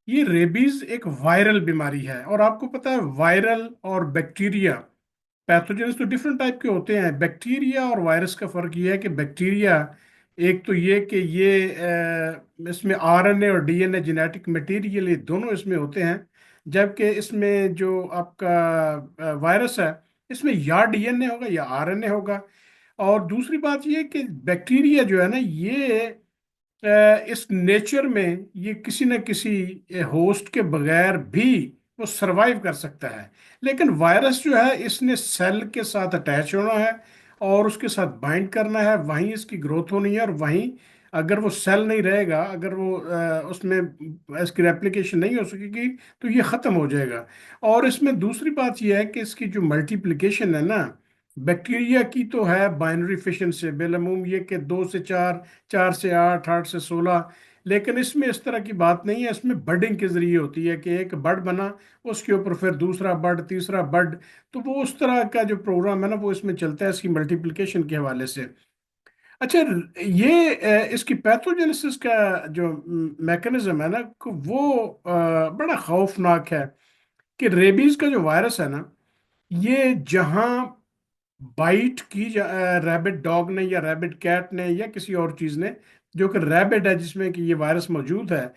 یہ ریبیز ایک وائرل بیماری ہے، اور آپ کو پتا ہے وائرل اور بیکٹیریا پیتھوجنس تو ڈفرنٹ ٹائپ کے ہوتے ہیں۔ بیکٹیریا اور وائرس کا فرق یہ ہے کہ بیکٹیریا ایک تو یہ کہ اس میں آر این اے اور D N A genetic material یہ دونوں اس میں ہوتے ہیں، جبکہ اس میں جو آپ کا وائرس ہے اس میں یا ڈی این اے ہوگا یا آر این اے ہوگا۔ اور دوسری بات یہ کہ بیکٹیریا جو ہے نا یہ اس نیچر میں یہ کسی نہ کسی ہوسٹ کے بغیر بھی وہ سروائیو کر سکتا ہے، لیکن وائرس جو ہے اس نے سیل کے ساتھ اٹیچ ہونا ہے اور اس کے ساتھ بائنڈ کرنا ہے، وہیں اس کی گروتھ ہونی ہے، اور وہیں اگر وہ سیل نہیں رہے گا، اگر وہ اس میں اس کی ریپلیکیشن نہیں ہو سکے گی تو یہ ختم ہو جائے گا۔ اور اس میں دوسری بات یہ ہے کہ اس کی جو ملٹیپلیکیشن ہے نا، بیکٹیریا کی تو ہے بائنری فشن سے، بالعموم یہ کہ 2 سے 4، 4 سے 8، 8 سے 16، لیکن اس میں اس طرح کی بات نہیں ہے، اس میں بڈنگ کے ذریعے ہوتی ہے کہ ایک بڈ بنا، اس کے اوپر پھر دوسرا بڈ، تیسرا بڈ، تو وہ اس طرح کا جو پروگرام ہے نا وہ اس میں چلتا ہے اس کی ملٹیپلیکیشن کے حوالے سے۔ اچھا، یہ اس کی پیتھوجینسس کا جو میکنزم ہے نا وہ بڑا خوفناک ہے کہ ریبیز کا جو وائرس ہے نا یہ جہاں بائٹ کی ریبٹ ڈاگ نے یا ریبٹ کیٹ نے یا کسی اور چیز نے جو کہ ریبٹ ہے جس میں کہ یہ وائرس موجود ہے،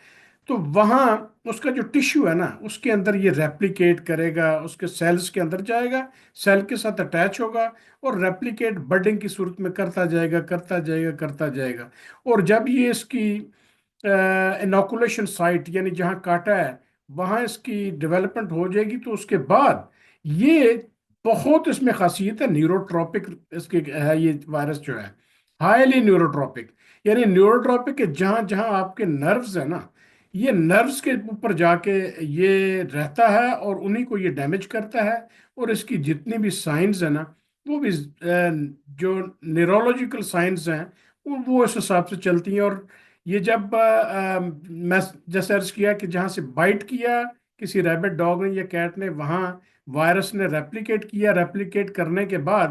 تو وہاں اس کا جو ٹشو ہے نا اس کے اندر یہ ریپلیکیٹ کرے گا، اس کے سیلز کے اندر جائے گا، سیل کے ساتھ اٹیچ ہوگا اور ریپلیکیٹ بڈنگ کی صورت میں کرتا جائے گا، کرتا جائے گا، کرتا جائے گا۔ اور جب یہ اس کی انوکولیشن سائٹ یعنی جہاں کاٹا ہے وہاں اس کی ڈیولپمنٹ ہو جائے گی، تو اس کے بعد یہ بہت اس میں خاصیت ہے نیوروٹروپک، اس کی ہے یہ وائرس جو ہے ہائیلی نیوروٹروپک، یعنی نیوروٹروپک کہ جہاں جہاں آپ کے نروز ہیں نا یہ نروز کے اوپر جا کے یہ رہتا ہے اور انہی کو یہ ڈیمیج کرتا ہے، اور اس کی جتنی بھی سائنز ہیں نا وہ بھی جو نیورولوجیکل سائنز ہیں وہ اس حساب سے چلتی ہیں۔ اور یہ جب میں جیسے عرض کیا کہ جہاں سے بائٹ کیا کسی ریبٹ ڈاگ نے یا کیٹ نے، وہاں وائرس نے ریپلیکیٹ کیا، ریپلیکیٹ کرنے کے بعد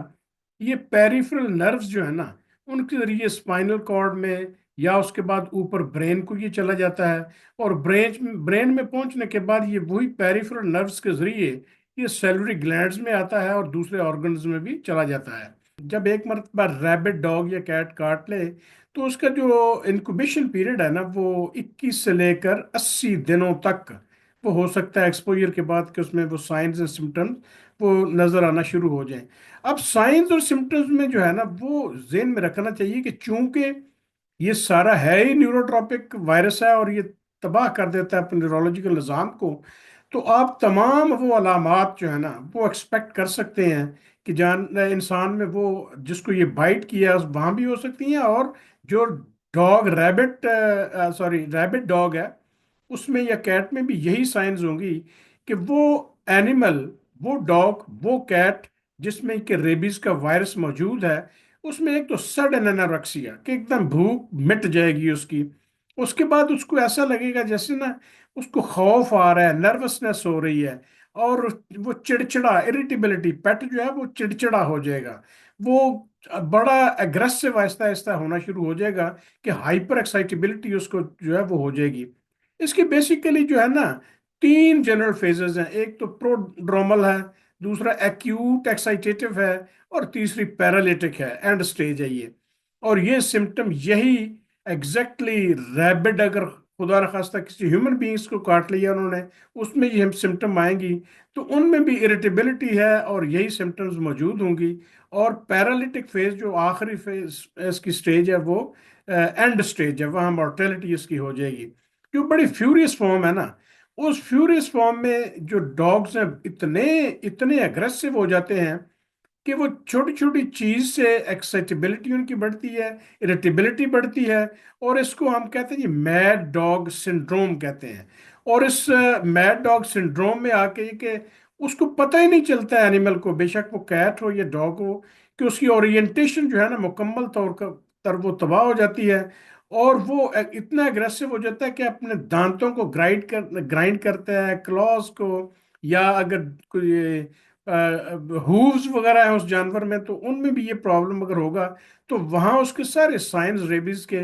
یہ پیریفرل نروز جو ہے نا ان کے ذریعے اسپائنل کارڈ میں یا اس کے بعد اوپر برین کو یہ چلا جاتا ہے، اور برین میں پہنچنے کے بعد یہ وہی پیریفرل نروز کے ذریعے یہ سیلری گلینڈز میں آتا ہے اور دوسرے آرگنز میں بھی چلا جاتا ہے۔ جب ایک مرتبہ ریبٹ ڈاگ یا کیٹ کاٹ لے تو اس کا جو انکوبیشن پیریڈ ہے نا وہ 21 سے لے کر 80 دنوں تک وہ ہو سکتا ہے ایکسپوجر کے بعد کہ اس میں وہ سائنز اور سمٹمز وہ نظر آنا شروع ہو جائیں۔ اب سائنز اور سمٹمز میں جو ہے نا وہ ذہن میں رکھنا چاہیے کہ چونکہ یہ سارا ہے ہی نیوروٹروپک وائرس ہے اور یہ تباہ کر دیتا ہے اپنے نیورولوجیکل نظام کو، تو آپ تمام وہ علامات جو ہے نا وہ ایکسپیکٹ کر سکتے ہیں کہ انسان میں وہ جس کو یہ بائٹ کیا وہاں بھی ہو سکتی ہیں، اور جو dog rabbit sorry rabbit dog ہے اس میں یا کیٹ میں بھی یہی سائنز ہوں گی کہ وہ اینیمل، وہ ڈاگ، وہ کیٹ جس میں کہ ریبیز کا وائرس موجود ہے اس میں ایک تو سڈن اناریکسیا کہ ایک دم بھوک مٹ جائے گی اس کی، اس کے بعد اس کو ایسا لگے گا جیسے نا اس کو خوف آ رہا ہے، نروسنس ہو رہی ہے، اور وہ چڑچڑا اریٹیبلٹی پیٹ جو ہے وہ چڑچڑا ہو جائے گا، وہ بڑا اگریسو آہستہ آہستہ ہونا شروع ہو جائے گا کہ ہائپر ایکسائٹیبلٹی اس کو جو ہے وہ ہو جائے گی۔ اس کی بیسیکلی جو ہے نا 3 جنرل فیزز ہیں، ایک تو پروڈرومل ہے، دوسرا ایکیوٹ ایکسائٹیٹو ہے، اور تیسری پیرالیٹک ہے، اینڈ سٹیج ہے یہ۔ اور یہ سمٹم یہی ایگزیکٹلی ریبڈ اگر خدا نخواستہ کسی ہیومن بینگز کو کاٹ لیا انہوں نے اس میں یہ سمٹم آئیں گی، تو ان میں بھی اریٹیبلٹی ہے اور یہی سمٹمز موجود ہوں گی۔ اور پیرالیٹک فیز جو آخری فیز اس کی سٹیج ہے وہ اینڈ سٹیج ہے، وہاں مورٹیلٹی اس کی ہو جائے گی، جو بڑی فیوریس فارم ہے نا۔ اس فیوریس فارم میں جو ڈاگز ہیں اتنے اتنے اگریسو ہو جاتے ہیں کہ وہ چھوٹی چھوٹی چیز سے ایکسائٹیبلٹی ان کی بڑھتی ہے، اریٹیبلٹی بڑھتی ہے، اور اس کو ہم کہتے ہیں یہ میڈ ڈاگ سنڈروم کہتے ہیں۔ اور اس میڈ ڈاگ سنڈروم میں آ کے یہ کہ اس کو پتہ ہی نہیں چلتا ہے اینیمل کو، بے شک وہ کیٹ ہو یا ڈاگ ہو، کہ اس کی اورینٹیشن جو ہے نا مکمل طور پر وہ تباہ ہو جاتی ہے، اور وہ اتنا اگریسو ہو جاتا ہے کہ اپنے دانتوں کو گرائنڈ کرتا ہے، کلاز کو، یا اگر کوئی ہووز وغیرہ ہے اس جانور میں تو ان میں بھی یہ پرابلم اگر ہوگا تو وہاں اس کے سارے سائنز ریبیز کے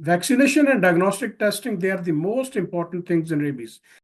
Vaccination and diagnostic testing, they are the most important things in rabies.